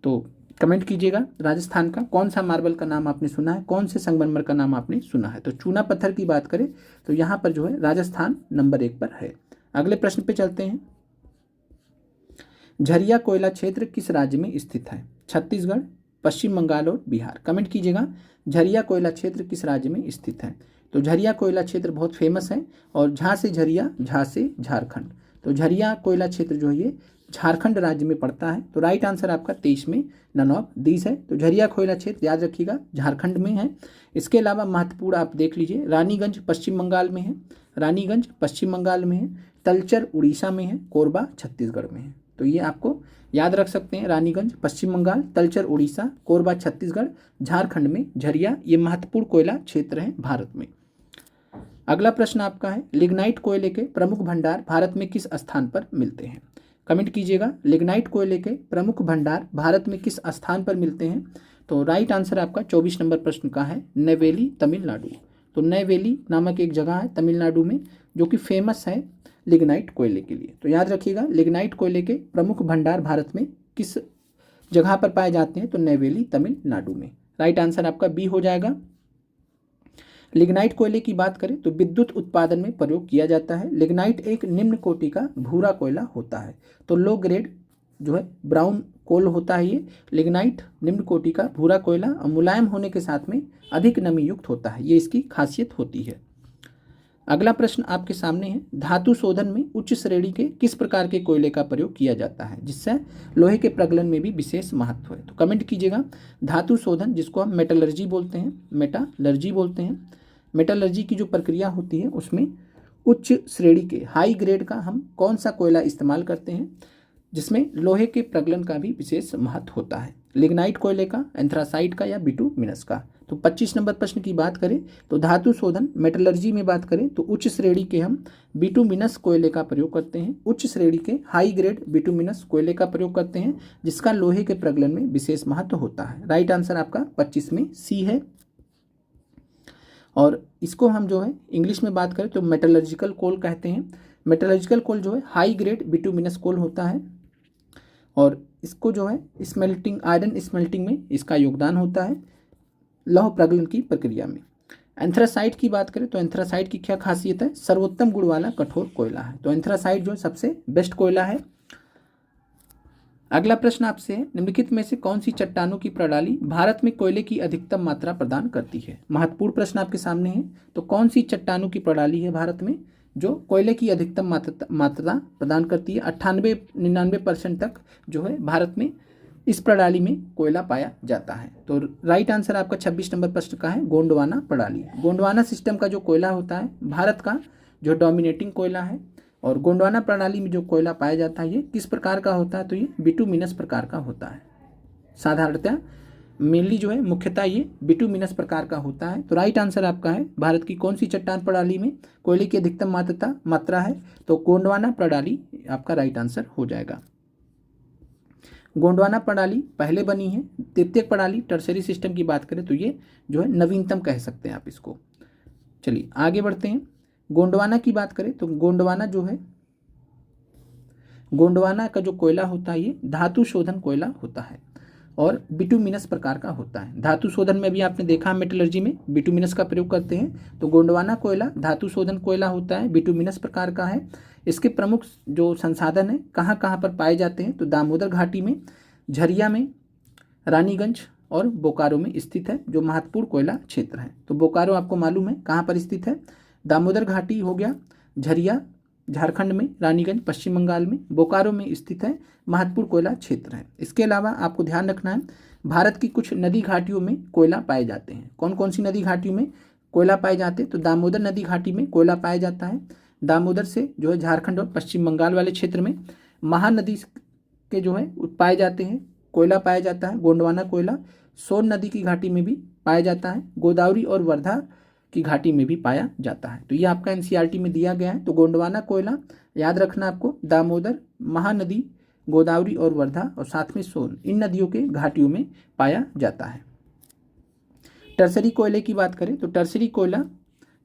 तो कमेंट कीजिएगा राजस्थान का कौन सा मार्बल का नाम आपने सुना है, कौन से संगमरमर का नाम आपने सुना है। तो चूना पत्थर की बात करें तो यहाँ पर जो है राजस्थान नंबर 1 पर है। अगले प्रश्न पे चलते हैं। झरिया कोयला क्षेत्र किस राज्य में स्थित है? छत्तीसगढ़, पश्चिम बंगाल और बिहार। कमेंट कीजिएगा झरिया कोयला क्षेत्र किस राज्य में स्थित है। तो झरिया कोयला क्षेत्र बहुत फेमस है और झा से झरिया, झा से झारखंड। तो झरिया कोयला क्षेत्र जो है ये झारखंड राज्य में पड़ता है। तो राइट आंसर आपका 23 में नन ऑफ दीज है। तो झरिया कोयला क्षेत्र याद रखिएगा झारखंड में है। इसके अलावा महत्वपूर्ण आप देख लीजिए, रानीगंज पश्चिम बंगाल में है, रानीगंज पश्चिम बंगाल में है, तलचर उड़ीसा में है, कोरबा छत्तीसगढ़ में है। तो ये आपको याद रख सकते हैं, रानीगंज पश्चिम बंगाल, तलचर उड़ीसा, कोरबा छत्तीसगढ़, झारखंड में झरिया, ये महत्वपूर्ण कोयला क्षेत्र है भारत में। अगला प्रश्न आपका है, लिग्नाइट कोयले के प्रमुख भंडार भारत में किस स्थान पर मिलते हैं? कमेंट कीजिएगा लिग्नाइट कोयले के प्रमुख भंडार भारत में किस स्थान पर मिलते हैं। तो राइट आंसर आपका 24 नंबर प्रश्न का है नेवेली, तमिलनाडु। तो नेवेली नामक एक जगह है तमिलनाडु में जो कि फेमस है लिग्नाइट कोयले के लिए। तो याद रखिएगा लिग्नाइट कोयले के प्रमुख भंडार भारत में किस जगह पर पाए जाते हैं? तो नेवेली, तमिलनाडु में। राइट आंसर आपका बी हो जाएगा। लिग्नाइट कोयले की बात करें तो विद्युत उत्पादन में प्रयोग किया जाता है। लिग्नाइट एक निम्न कोटि का भूरा कोयला होता है। तो लो ग्रेड जो है ब्राउन कोल होता है ये लिग्नाइट, निम्न कोटि का भूरा कोयला, और मुलायम होने के साथ में अधिक नमी युक्त होता है, ये इसकी खासियत होती है। अगला प्रश्न आपके सामने है, धातु शोधन में उच्च श्रेणी के किस प्रकार के कोयले का प्रयोग किया जाता है जिससे लोहे के प्रगलन में भी विशेष महत्व है? तो कमेंट कीजिएगा धातु शोधन, जिसको हम मेटलर्जी बोलते हैं, मेटालर्जी बोलते हैं। मेटलर्जी की जो प्रक्रिया होती है उसमें उच्च श्रेणी के हाई ग्रेड का हम कौन सा कोयला इस्तेमाल करते हैं जिसमें लोहे के प्रगलन का भी विशेष महत्व होता है? लिग्नाइट कोयले का, एंथ्रासाइट का, या बिटुमिनस का? तो 25 नंबर प्रश्न की बात करें तो धातु शोधन मेटलर्जी में बात करें तो उच्च श्रेणी के हम बिटुमिनस कोयले का प्रयोग करते हैं। उच्च श्रेणी के हाई ग्रेड बिटुमिनस कोयले का प्रयोग करते हैं जिसका लोहे के प्रगलन में विशेष महत्व होता है। राइट आंसर आपका 25 में सी है। और इसको हम जो है इंग्लिश में बात करें तो मेटलर्जिकल कोल कहते हैं। मेटलर्जिकल कोल जो है हाई ग्रेड बिटुमिनस कोल होता है और इसको जो है स्मेल्टिंग, आयरन स्मेल्टिंग में इसका योगदान होता है लौह प्रगलन की प्रक्रिया में। एंथ्रासाइट की बात करें तो एंथ्रासाइट की क्या खासियत है? सर्वोत्तम गुण वाला कठोर कोयला है। तो एंथ्रासाइट जो सबसे बेस्ट कोयला है। अगला प्रश्न आपसे है, निम्नलिखित में से कौन सी चट्टानों की प्रणाली भारत में कोयले की अधिकतम मात्रा प्रदान करती है? महत्वपूर्ण प्रश्न आपके सामने है। तो कौन सी चट्टानों की प्रणाली है भारत में जो कोयले की अधिकतम मात्रा प्रदान करती है? 98-99% तक जो है भारत में इस प्रणाली में कोयला पाया जाता है। तो राइट आंसर आपका 26 नंबर प्रश्न का है गोंडवाना प्रणाली। गोंडवाना सिस्टम का जो कोयला होता है भारत का जो डोमिनेटिंग कोयला है, और गोंडवाना प्रणाली में जो कोयला पाया जाता है ये किस प्रकार का होता है? तो ये बिटुमिनस प्रकार का होता है। साधारणतः मेनली जो है मुख्यतः ये बिटुमिनस प्रकार का होता है। तो राइट आंसर आपका है भारत की कौन सी चट्टान प्रणाली में कोयले की अधिकतम मात्रा है? तो गोंडवाना प्रणाली आपका राइट आंसर हो जाएगा। गोंडवाना प्रणाली पहले बनी है। तृतीयक प्रणाली टर्शरी सिस्टम की बात करें तो ये जो है नवीनतम कह सकते हैं आप इसको। चलिए आगे बढ़ते हैं। गोंडवाना की बात करें तो गोंडवाना जो है, गोंडवाना का जो कोयला होता है ये धातु शोधन कोयला होता है और बिटुमिनस प्रकार का होता है। धातु शोधन में भी आपने देखा मेटलर्जी में बिटुमिनस का प्रयोग करते हैं। तो गोंडवाना कोयला धातु शोधन कोयला होता है, बिटुमिनस प्रकार का है। इसके प्रमुख जो संसाधन है कहाँ कहाँ पर पाए जाते हैं? तो दामोदर घाटी में, झरिया में, रानीगंज और बोकारो में स्थित है जो महत्वपूर्ण कोयला क्षेत्र है। तो बोकारो आपको मालूम है कहाँ पर स्थित है? दामोदर घाटी हो गया, झरिया झारखंड में, रानीगंज पश्चिम बंगाल में, बोकारो में स्थित है, महत्वपूर्ण कोयला क्षेत्र है। इसके अलावा आपको ध्यान रखना है भारत की कुछ नदी घाटियों में कोयला पाए जाते हैं। कौन कौन सी नदी घाटियों में कोयला पाए जाते हैं? तो दामोदर नदी घाटी में कोयला पाया जाता है। दामोदर से जो है झारखंड और पश्चिम बंगाल वाले क्षेत्र में महानदी के जो है पाए जाते हैं, कोयला पाया जाता है गोंडवाना कोयला। सोन नदी की घाटी में भी पाया जाता है, गोदावरी और वर्धा की घाटी में भी पाया जाता है। तो ये आपका एनसीईआरटी में दिया गया है। तो गोंडवाना कोयला याद रखना आपको दामोदर, महानदी, गोदावरी और वर्धा और साथ में सोन, इन नदियों के घाटियों में पाया जाता है। टर्सरी कोयले की बात करें तो टर्सरी कोयला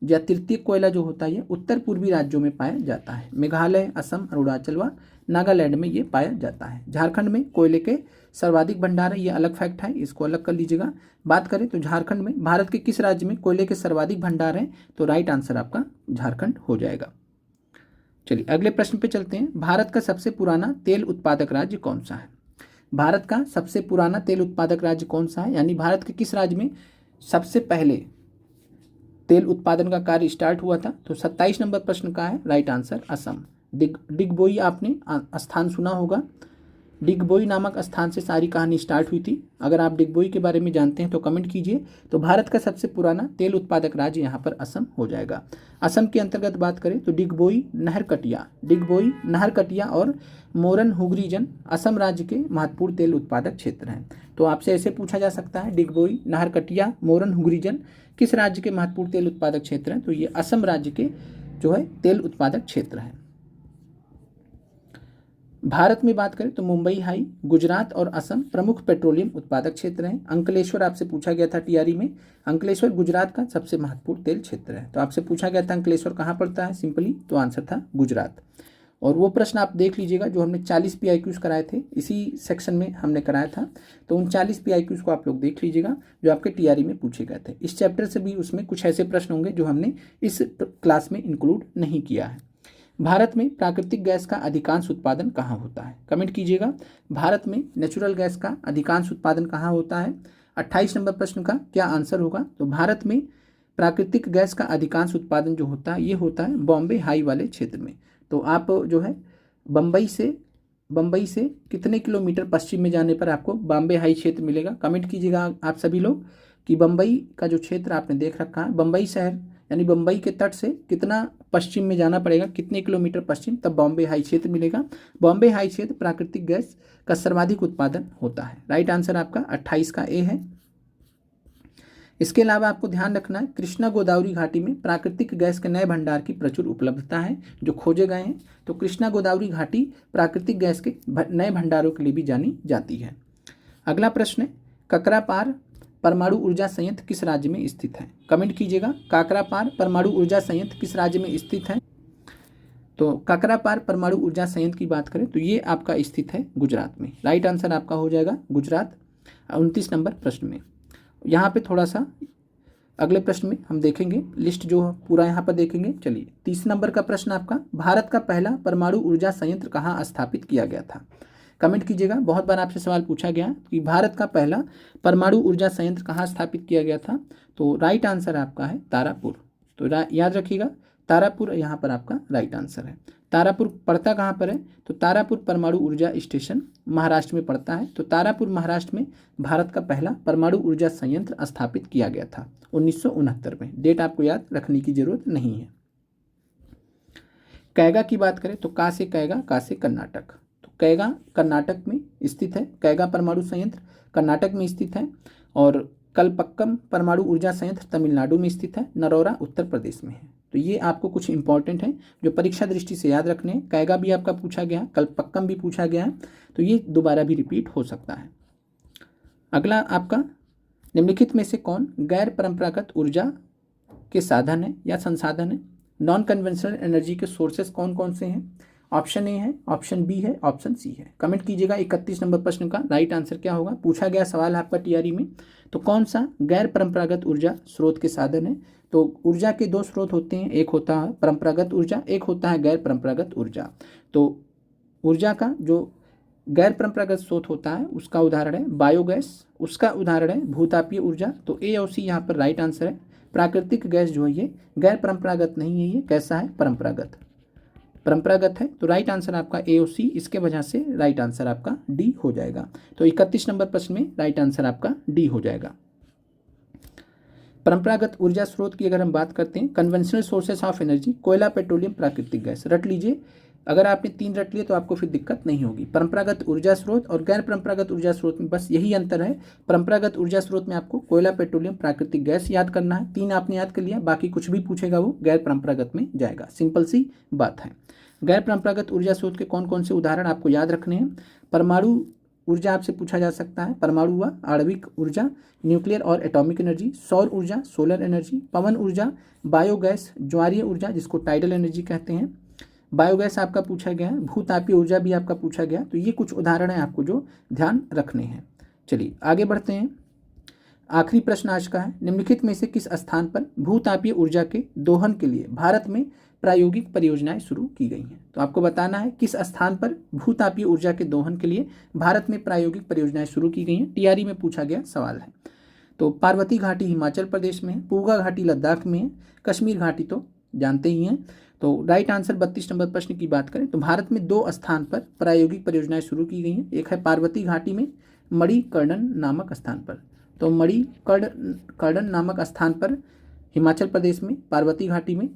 या तृतीयक कोयला जो होता है ये उत्तर पूर्वी राज्यों में पाया जाता है। मेघालय, असम, अरुणाचल व नागालैंड में ये पाया जाता है। झारखंड में कोयले के सर्वाधिक भंडार है, ये अलग फैक्ट है, इसको अलग कर लीजिएगा। बात करें तो झारखंड में भारत के किस राज्य में कोयले के सर्वाधिक भंडार हैं, तो राइट आंसर आपका झारखंड हो जाएगा। चलिए अगले प्रश्न पे चलते हैं। भारत का सबसे पुराना तेल उत्पादक राज्य कौन सा है? भारत का सबसे पुराना तेल उत्पादक राज्य कौन सा है, यानी भारत के किस राज्य में सबसे पहले तेल उत्पादन का कार्य स्टार्ट हुआ था? तो 27 नंबर प्रश्न का है राइट आंसर असम। डिगबोई आपने स्थान सुना होगा, डिगबोई नामक स्थान से सारी कहानी स्टार्ट हुई थी। अगर आप डिगबोई के बारे में जानते हैं तो कमेंट कीजिए। तो भारत का सबसे पुराना तेल उत्पादक राज्य यहाँ पर असम हो जाएगा। असम के अंतर्गत बात करें तो डिगबोई, नहरकटिया और मोरन हुगरीजन असम राज्य के महत्वपूर्ण तेल उत्पादक क्षेत्र हैं। तो आपसे ऐसे पूछा जा सकता है डिगबोई, नहरकटिया, मोरन हुगरीजन किस राज्य के महत्वपूर्ण तेल उत्पादक क्षेत्र हैं? तो ये असम राज्य के जो है तेल उत्पादक क्षेत्र है। भारत में बात करें तो मुंबई हाई, गुजरात और असम प्रमुख पेट्रोलियम उत्पादक क्षेत्र हैं। अंकलेश्वर आपसे पूछा गया था टीआरई में, अंकलेश्वर गुजरात का सबसे महत्वपूर्ण तेल क्षेत्र है। तो आपसे पूछा गया था अंकलेश्वर कहाँ पड़ता है सिंपली, तो आंसर था गुजरात। और वो प्रश्न आप देख लीजिएगा जो हमने 40 PIQs कराए थे, इसी सेक्शन में हमने कराया था। तो उन 40 PIQs को आप लोग देख लीजिएगा जो आपके टीआरई में पूछे गए थे। इस चैप्टर से भी उसमें कुछ ऐसे प्रश्न होंगे जो हमने इस क्लास में इंक्लूड नहीं किया है। भारत में प्राकृतिक गैस का अधिकांश उत्पादन कहाँ होता है? कमेंट कीजिएगा। भारत में नेचुरल गैस का अधिकांश उत्पादन कहाँ होता है? 28 नंबर प्रश्न का क्या आंसर होगा? तो भारत में प्राकृतिक गैस का अधिकांश उत्पादन जो होता है ये होता है बॉम्बे हाई वाले क्षेत्र में। तो आप जो है बम्बई से कितने किलोमीटर पश्चिम में जाने पर आपको बॉम्बे हाई क्षेत्र मिलेगा? कमेंट कीजिएगा आप सभी लोग कि बम्बई का जो क्षेत्र आपने देख रखा है, बम्बई शहर यानी बम्बई के तट से कितना पश्चिम में जाना पड़ेगा, कितने किलोमीटर पश्चिम, तब बॉम्बे हाई क्षेत्र मिलेगा। बॉम्बे हाई क्षेत्र प्राकृतिक गैस का सर्वाधिक उत्पादन होता है। राइट आंसर आपका 28 का ए है। इसके अलावा आपको ध्यान रखना है कृष्णा गोदावरी घाटी में प्राकृतिक गैस के नए भंडार की प्रचुर उपलब्धता है जो खोजे गए हैं। तो कृष्णा गोदावरी घाटी प्राकृतिक गैस के नए भंडारों के लिए भी जानी जाती है। अगला प्रश्न है ककरापार परमाणु ऊर्जा संयंत्र किस राज्य में स्थित है? कमेंट कीजिएगा। काकरापार परमाणु ऊर्जा संयंत्र किस राज्य में स्थित है? तो काकरापार परमाणु ऊर्जा संयंत्र की बात करें तो ये आपका स्थित है गुजरात में। राइट आंसर आपका हो जाएगा गुजरात। 29 नंबर प्रश्न में यहाँ पे थोड़ा सा अगले प्रश्न में हम देखेंगे, लिस्ट जो पूरा यहाँ पर देखेंगे। चलिए 30 नंबर का प्रश्न आपका, भारत का पहला परमाणु ऊर्जा संयंत्र कहाँ स्थापित किया गया था? कमेंट कीजिएगा। बहुत बार आपसे सवाल पूछा गया कि भारत का पहला परमाणु ऊर्जा संयंत्र कहाँ स्थापित किया गया था? तो राइट आंसर आपका है तारापुर। तो याद रखिएगा तारापुर यहाँ पर आपका राइट आंसर है। तारापुर पड़ता कहाँ पर है? तो तारापुर परमाणु ऊर्जा स्टेशन महाराष्ट्र में पड़ता है। तो तारापुर महाराष्ट्र में भारत का पहला परमाणु ऊर्जा संयंत्र स्थापित किया गया था 1969 में। डेट आपको याद रखने की जरूरत नहीं है। कैगा की बात करें तो का से कैगा, का से कर्नाटक। तो कैगा कर्नाटक में स्थित है, कैगा परमाणु संयंत्र कर्नाटक में स्थित है। और कलपक्कम परमाणु ऊर्जा संयंत्र तमिलनाडु में स्थित है, नरोरा उत्तर प्रदेश में है। तो ये आपको कुछ इंपॉर्टेंट है जो परीक्षा दृष्टि से याद रखने हैं। कैगा भी आपका पूछा गया, कलपक्कम भी पूछा गया है, तो ये दोबारा भी रिपीट हो सकता है। अगला आपका निम्नलिखित में से कौन गैर परंपरागत ऊर्जा के साधन है या संसाधन है? नॉन कन्वेंशनल एनर्जी के सोर्सेस कौन कौन से हैं? ऑप्शन ए है, ऑप्शन बी है, ऑप्शन सी है। कमेंट कीजिएगा। 31 नंबर प्रश्न का राइट आंसर क्या होगा? पूछा गया सवाल है आपका टीआरई में। तो कौन सा गैर परंपरागत ऊर्जा स्रोत के साधन है? तो ऊर्जा के दो स्रोत होते हैं, एक होता है परंपरागत ऊर्जा, एक होता है गैर परंपरागत ऊर्जा। तो ऊर्जा का जो गैर परंपरागत स्रोत होता है उसका उदाहरण है बायोगैस, उसका उदाहरण है भूतापीय ऊर्जा। तो ए और सी यहाँ पर राइट आंसर है। प्राकृतिक गैस जो है ये गैर परंपरागत नहीं है, ये कैसा है? परंपरागत है। तो राइट आंसर आपका ए और सी, इसके वजह से राइट आंसर आपका डी हो जाएगा। तो 31 नंबर प्रश्न में राइट आंसर आपका डी हो जाएगा। परंपरागत ऊर्जा स्रोत की अगर हम बात करते हैं, कन्वेंशनल सोर्सेस ऑफ एनर्जी, कोयला, पेट्रोलियम, प्राकृतिक गैस। रट लीजिए, अगर आपने 3 रट लिए तो आपको फिर दिक्कत नहीं होगी। परंपरागत ऊर्जा स्रोत और गैर परंपरागत ऊर्जा स्रोत में बस यही अंतर है। परंपरागत ऊर्जा स्रोत में आपको कोयला, पेट्रोलियम, प्राकृतिक गैस याद करना है। 3 आपने याद कर लिया, बाकी कुछ भी पूछेगा वो गैर परंपरागत में जाएगा। सिंपल सी बात है। गैर परंपरागत ऊर्जा स्रोत के कौन कौन से उदाहरण आपको याद रखने हैं? परमाणु ऊर्जा आपसे पूछा जा सकता है, परमाणु हुआ, आणविक ऊर्जा, न्यूक्लियर और एटॉमिक एनर्जी, सौर ऊर्जा, सोलर एनर्जी, पवन ऊर्जा, बायोगैस, ज्वारीय ऊर्जा जिसको टाइडल एनर्जी कहते हैं, बायोगैस आपका पूछा गया है, भूतापीय ऊर्जा भी आपका पूछा गया। तो ये कुछ उदाहरण है आपको जो ध्यान रखने हैं। चलिए आगे बढ़ते हैं। आखिरी प्रश्न आज का है, निम्नलिखित में से किस स्थान पर भूतापीय ऊर्जा के दोहन के लिए भारत में प्रायोगिक परियोजनाएं शुरू की गई हैं? तो आपको बताना है किस स्थान पर भूतापीय ऊर्जा के दोहन के लिए भारत में प्रायोगिक परियोजनाएं शुरू की गई हैं। टीआरई में पूछा गया सवाल है। तो पार्वती घाटी हिमाचल प्रदेश में है, पूगा घाटी लद्दाख में है, कश्मीर घाटी तो जानते ही हैं। तो राइट आंसर 32 नंबर प्रश्न की बात करें तो भारत में 2 स्थान पर प्रायोगिक परियोजनाएं शुरू की गई हैं। एक है पार्वती घाटी में मणिकर्णन नामक स्थान पर। तो मणिकर्णन नामक स्थान पर हिमाचल प्रदेश में पार्वती घाटी में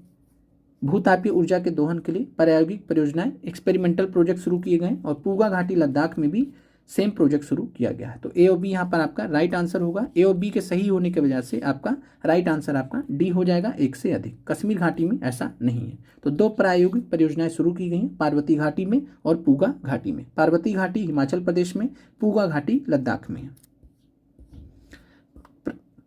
भूतापीय ऊर्जा के दोहन के लिए प्रायोगिक परियोजनाएं एक्सपेरिमेंटल प्रोजेक्ट शुरू किए गए और पूगा घाटी लद्दाख में भी सेम प्रोजेक्ट शुरू किया गया है। तो ए और बी यहाँ पर आपका राइट आंसर होगा। ए और बी के सही होने की वजह से आपका राइट आंसर आपका डी हो जाएगा, 1 से अधिक। कश्मीर घाटी में ऐसा नहीं है। तो 2 प्रायोगिक परियोजनाएं शुरू की गई हैं, पार्वती घाटी में और पूगा घाटी में। पार्वती घाटी हिमाचल प्रदेश में, पूगा घाटी लद्दाख में है।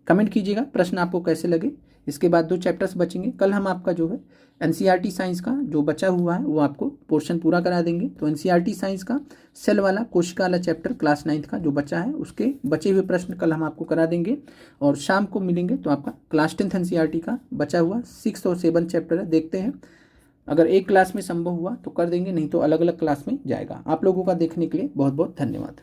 कमेंट कीजिएगा प्रश्न आपको कैसे लगे। इसके बाद 2 चैप्टर्स बचेंगे। कल हम आपका जो है एनसीईआरटी साइंस का जो बचा हुआ है वो आपको पोर्शन पूरा करा देंगे। तो एनसीईआरटी साइंस का सेल वाला कोशिका वाला चैप्टर क्लास 9th का जो बचा है उसके बचे हुए प्रश्न कल हम आपको करा देंगे और शाम को मिलेंगे। तो आपका क्लास 10th एनसीईआरटी का बचा हुआ 6 और 7 चैप्टर है, देखते हैं अगर एक क्लास में संभव हुआ तो कर देंगे, नहीं तो अलग अलग क्लास में जाएगा। आप लोगों का देखने के लिए बहुत बहुत धन्यवाद।